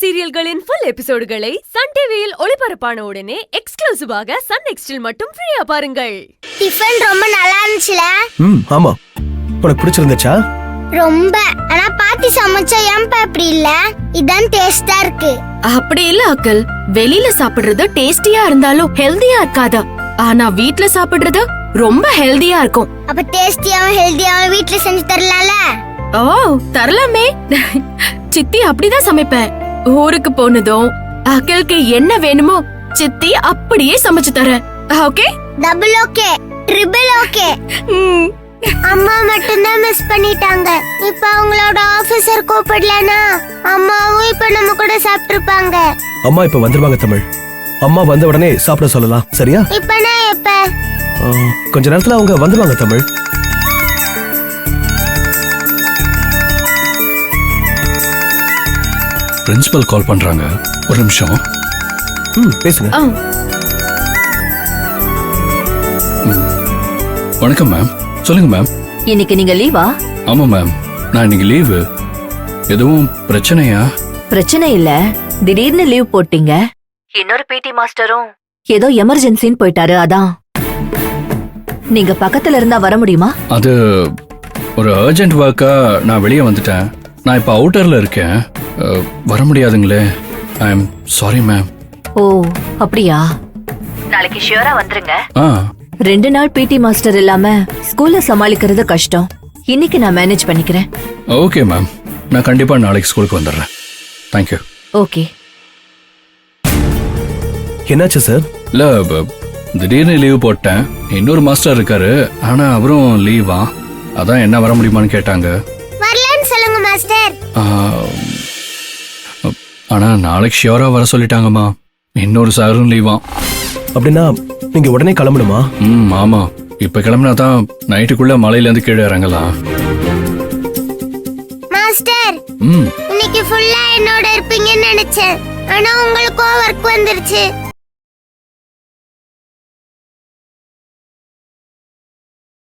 சீரியல்களின் full எபிசோடுகளை Sun டிவியில் ஒளிபரப்பான உடனே எக்ஸ்க்ளூசிவாக சன் நெக்ஸ்டில் மட்டும் ஃப்ரீயா பாருங்கள். டிஃபன் ரொம்ப நல்லா இருந்துச்சுல. ஆமா. உனக்கு பிடிச்சிருந்துச்சா? ரொம்ப. ஆனா பாட்டி சமைச்சா ஏன்பா அப்படி இல்ல? இதான் டேஸ்டா இருக்கு. அப்படி இல்ல அக்கல். வெளியில சாப்பிடுறது டேஸ்டியா இருந்தாலும் ஹெல்தியா இருக்காது. ஆனா வீட்ல சாப்பிடுறது ரொம்ப ஹெல்தியா இருக்கும். அப்ப டேஸ்டியாவும் ஹெல்தியாவும் வீட்ல செஞ்சு தரலாம்ல? ஓ தரலாமே. சித்தி அப்படிதான் சமைப்பேன். ஊருக்கு போனதும் அக்கலுக்கு என்ன வேணுமோ சித்தி அப்படியே சமைச்சு தரேன். Okay? Double okay, triple okay. அம்மா மட்டும்தான் மிஸ் பண்ணிட்டாங்க. இப்ப அவங்களோட ஆபீசர் கூப்பிடலனா அம்மாவும் இப்ப நம்ம கூட சாப்பிட்டுருப்பாங்க. அம்மா இப்ப வந்துருவாங்க தமிழ். அம்மா வந்த உடனே சாப்பிட சொல்லலாம், சரியா? இப்ப நான் எப்ப? கொஞ்ச நேரத்துல அவங்க வந்துருவாங்க தமிழ். பிரின்சிபல் கால் பண்றாங்க, ஒரு நிமிஷம். பேசுங்க. வணக்கம் மேம். சொல்லுங்க மேம். இன்னைக்கு நீங்க லீவா? ஆமா மேம், நான் இன்னைக்கு லீவு. எதுவும் பிரச்சனையா? பிரச்சனை இல்ல, திடீர்னு லீவ் போட்டீங்க. இன்னொரு பிடி மாஸ்டரும் ஏதோ எமர்ஜென்சின்னு போயிட்டாரு, அதான். நீங்க பக்கத்துல இருந்தா வர முடியுமா? அது ஒரு அர்ஜென்ட் ஒர்க்கா நான் வெளியே வந்துட்டேன். நான் இப்ப அவுட்டர்ல இருக்கேன், வர முடியாதுங்களே. I am sorry ma'am. ஓ அப்படியா? நாளைக்கு ஷியோரா வந்துருங்க. 2 நாள் பிடி மாஸ்டர் இல்லாம ஸ்கூல்ல சமாளிக்கிறது கஷ்டம். இன்னைக்கு நான் மேனேஜ் பண்ணிக்கிறேன். ஓகே மேம், நான் கண்டிப்பா நாளைக்கு ஸ்கூலுக்கு வந்துடுறேன். தேங்க்யூ. ஓகே. என்னாச்சு சார்? இல்ல, திடீர்னு லீவ் போட்டேன். இன்னொரு மாஸ்டர் இருக்காரு, ஆனா அவரும் லீவா. அதான் என்ன வர முடியுமான்னு கேட்டாங்க. வரலன்னு சொல்லுங்க மாஸ்டர். ஆனா நாளைக்கு ஷியோரா வர சொல்லிட்டாங்கம்மா. இன்னொரு சாரும் லீவா. அப்படின்னா நீங்க உடனே கிளம்பணுமா? ஆமா. இப்ப கிளம்பினா தான் நைட்டுக்குள்ள மலையில இருந்து கீழே இறங்கலாம். மாஸ்டர், இன்னைக்கு ஃபுல்லா என்னோட இருப்பீங்கன்னு நினைச்சேன். ஆனா உங்களுக்கும் ஒர்க் வந்துருச்சு.